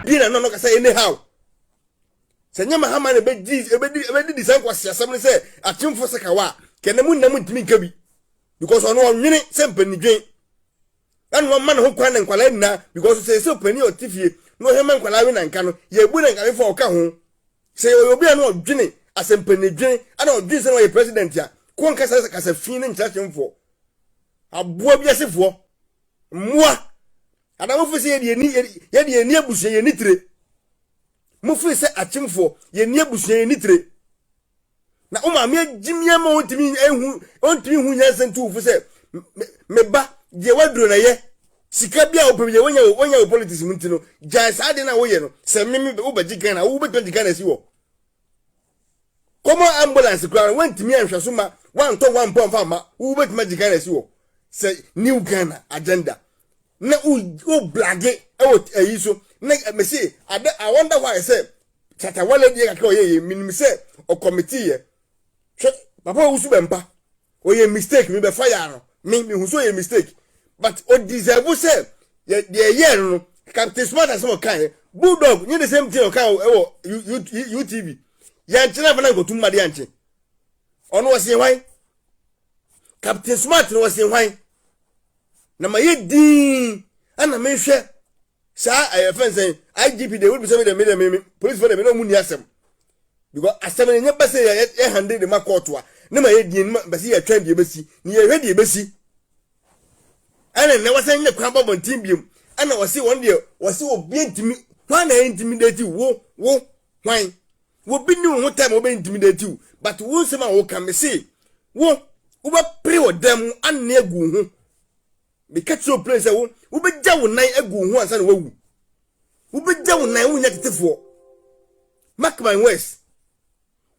dina no ka say anyhow se nyama hama ne be di san kwase asem ne say atimfo sekawa kenamu namu ntimi nka bi because ono onwene se mpani dwen anu no man ho kwan na nkwala nna because say pani otifie no hema nkwala we na nka no ye bu na nka before oka ho say obi anu odwene asempani dwen ana odwene se no ye president ya ko nka say kasa fin ne nchachemfo aboa bi asefo mmoa adamu fi se ye de ni abusu ye ni tire mu fi se achimfo ye ni abusu ye ni tire na o ma me jimia ma ontimi hu nyansen tu fu se me ba je waduro na ye sika bia opemye wonya politics muntino ja sa de na wo ye no se me wo baji kan na wo be 20 kan na si wo komo ambulance kra wantimi anhwaso ma wanto 1.5 ma wo be tuma jikan na si wo se new Ghana agenda na o blage e wo ayi so na me say I wonder why I say tata wale die kakra ye minim say o committee ye papa wo su bempa o ye mistake me be fire no me hu so ye mistake but o deserve say ye no Captain Smart as mo kan Bulldog you the same thing o kan e wo UTV ya nchina fa na go tumma de anche ono wo se hwan Captain Smart no wo se hwan na ma ye din ana me hwe sa fence IGP they will be saying the police for them no muni asem because asem nya bese ye handle the court wa na ma ye din bese ye twan de besi ni ye hwe de besi ana na wasan nya kwan babon team biem ana wasi won de wasi obi intimi hwan na intimidate wo hwan wo bi ni wo time wo be intimidate but wo se ma wo kan me say wo ba pre wo dem an na egu ho be catch your place wo be gya wo nan egu ho ansa na wawu wo be gya wo nan wo nya tetefo mark my words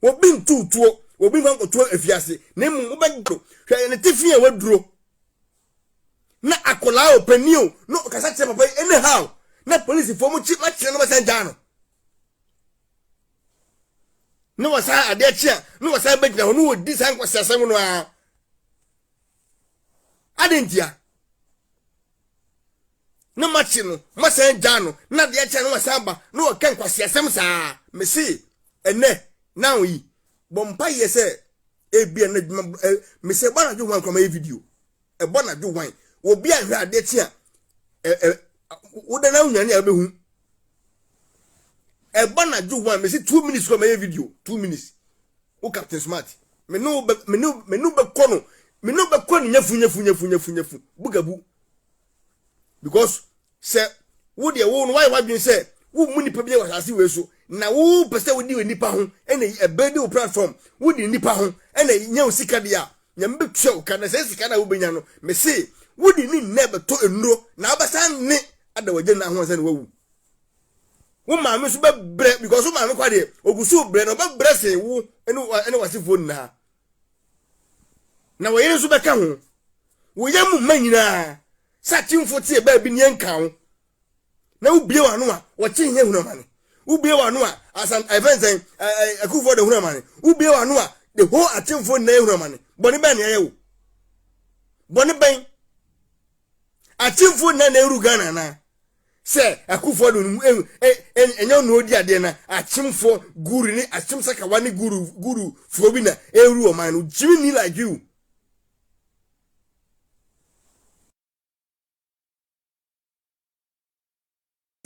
wo bi ntutuo wo bi fan kotuo afiase na mu wo be gdo hwe ne tefi a waduro na akola opanio no kasa che papa anyhow na police for mu chi ma kire no ba jano no wasa ade chia no wasa be gina ho no wo di san kwasa asem no a adentia no machi no masan jano na de acha no masamba no kan kwase asem saa me see ene now yi bompa ye se ebia na me se bana ju wan kwama video e bona ju wan obi ahwe ade tia wo da na unyane ya behu e bona ju wan me see 2 minutes kwama video 2 minutes o Captain Smart me no be kono me no be kono nyafu bugabu because say wo de wo no why wadwen say wo mu nipa bia wasase we so na wo pese wo di we nipa ho ena e build wo platform wo di nipa ho ena nya wo sika dia nya mbe twa ka na say sika na wo benya no me say wo di ni nebe to enuro na abasan ne ada waje na ho say na wawu wo ma me so be bre because wo ma me kwa de ogusu bre no be bre say wo ene wasifo na wo yere so be ka ho wo yamu manyina sachimfo tie ba bi nyen kan na ubie wa no a wo chi nye hunu mane ubie wa no a asan event akufo de hunu mane ubie wa no a the whole achimfo na hunu mane boni ben ye wo boni ben achimfo na eru Ghana na se akufo de enyo no odi ade na achimfo guru ni achimsa kawani guru fobi na eru o man jimi ni like you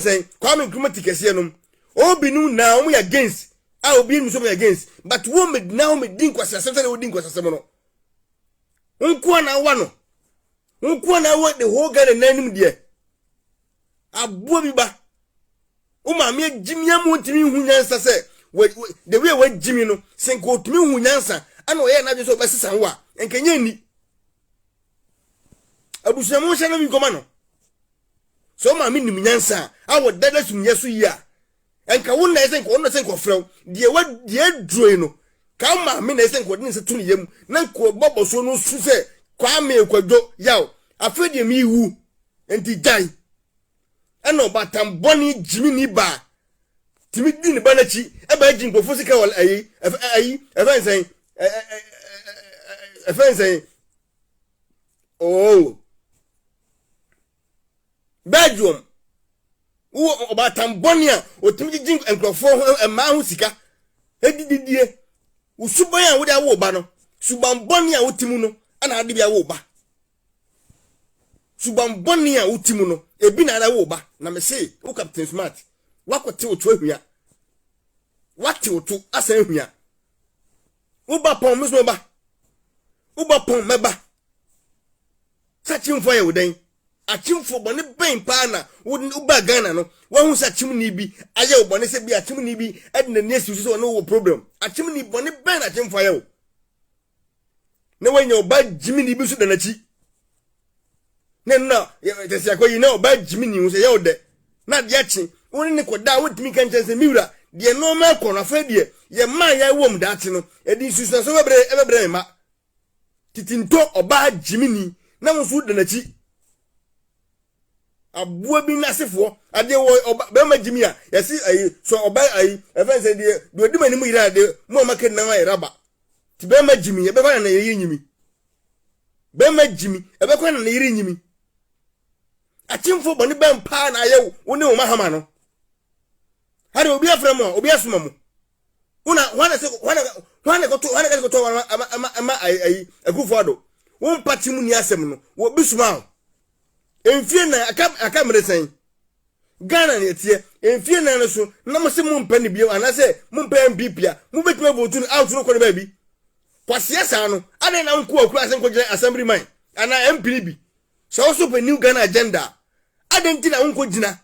say Kwame Nkrumah tikese no obi nu na o against a obi nu so against but wo me now me din kwase asem say wo din kwase asem no nko na wa no nko na wa the whole Ghana nanim de abo bi ba o ma me jimia mo ntimi hu nyansa say the way we jimi no senko timi hu nyansa ana o ye na je so besesa wo a enkenya ni abusuamu hye na mi koma no so ma mi nim nyansa awo dada sum yesu ya enka won na esen ko on esen ko frew de droi no ka ma mi na esen ko din se tun yem na ko bobo so no su se kwa me kwadwo yaw afede mi wu enti jai eno batam boni jimi ni ba timi din ba na chi e ba jin ko fosika wal ayi efensen oh Belgium wo obatam boni a otimi gigin enkrofo ma ho sika edididie usuban a wo da wo ba no suban boni a wotimu no ana ade bia wo ba suban boni a wotimu no ebi na ada wo ba na me say wo Captain Smart wakote otu ahua wate otu asa ahua wo ba pon mesmo ba wo ba pon meba sachimfo ye wodan achimfo bone ben pa na wo ba Ghana no wo hu sachimni bi aye wo bone se bi achimni bi edna nesi so no wo problem achimni bone ben achimfo ye wo na wanya oba jimini bi so da nachi na te sia ko yi na oba jimini hu se ye ode na de achi woni ne koda wotimi kan chense miwura de no ma ko na fa de ye ma ya wom da achi no edi susu so bebre ma titinto oba jimini na musu da nachi abuo bi na sefo ade wo be ma jimi a yesi ayi so oba ayi even say de do di mani mu ira de mo ma ken na wa raba ti be ma jimi e be kwa na yiri nyimi be ma jimi e be kwa na yiri nyimi achimfo boni be mpa na ayew woni wo mahama no hade obi afra mo obi asoma mo una wana ko to ama ayi akufo ado wo mpati mu ni asem no wo bisuma enfie na aka mresen Ghana ne tie enfie na so na mo se mo mpa ne bio anase mo mpa MPP a mo betima votu out no ko ne ba bi kwase sa no ade na nko akura ase nko gina assembly man ana MP bi so so pe new Ghana agenda ade nti na nko gina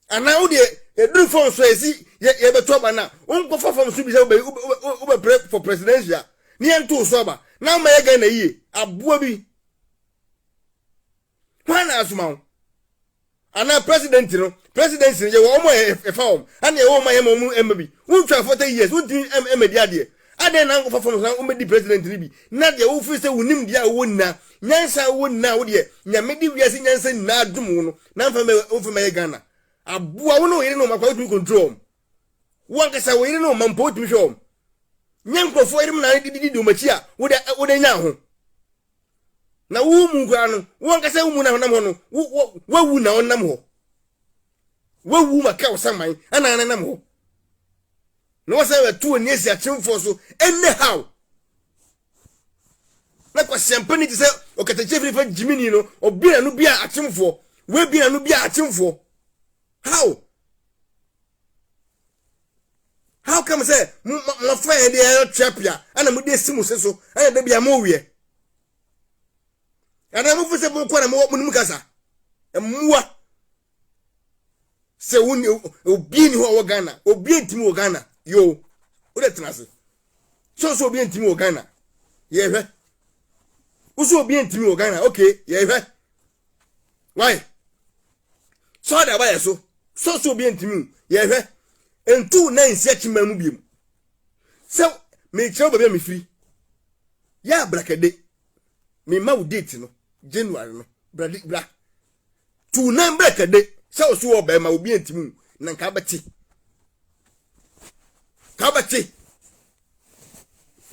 ana wo de eduru fon so esi ye beto ba na nko fofom so bi se wo be for presidential ni ento so ba na ma ye Ghana yie aboa bi wana asuma ana president no presidency ye wo mo e fa om ana ye wo ma ye mo embi untwa 40 years unti emedi ade ade na nko fofom so umedi president ni bi na de wo fi se wonim dia wo nna nyansa wo nna wo de nyamedi wiase nyansa nna adum no na mfa me ye Ghana aboa wo no yire no makwa to control wo nkasa wo yire no mampo tumi hwom nyankofo yire na didi o machi a wo de nya ho na wo mu gwa no wo nkasa wo mu na honam ho no wo wu na honam ho wo wu maka wo saman ana nanam ho no wo say tu oni esi achimfo so anyhow na kwa champagne ti say o katachefri fa jimini no obi na no bia achimfo we bia no bia achimfo how come say mo fa dey trapia ana mo dey simu so ana da bia mo wie ana mo fuse mo kwa na mo num kasa emua se woni obi ni ho wo Ghana obi ntimi wo Ghana yo o de tenase so obi ntimi wo Ghana ye hwe uso obi ntimi wo Ghana okay ye hwe why so da ba ye so obi ntimi ye hwe entu na nsia chima mu biem se me chewo baba me firi ya brakade me ma wo date no January no bra tu na brakade se o so oba ma obi ntimi na nka beti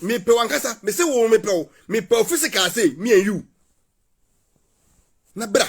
me pe wankasa me se wo me pe physical say me and you na bra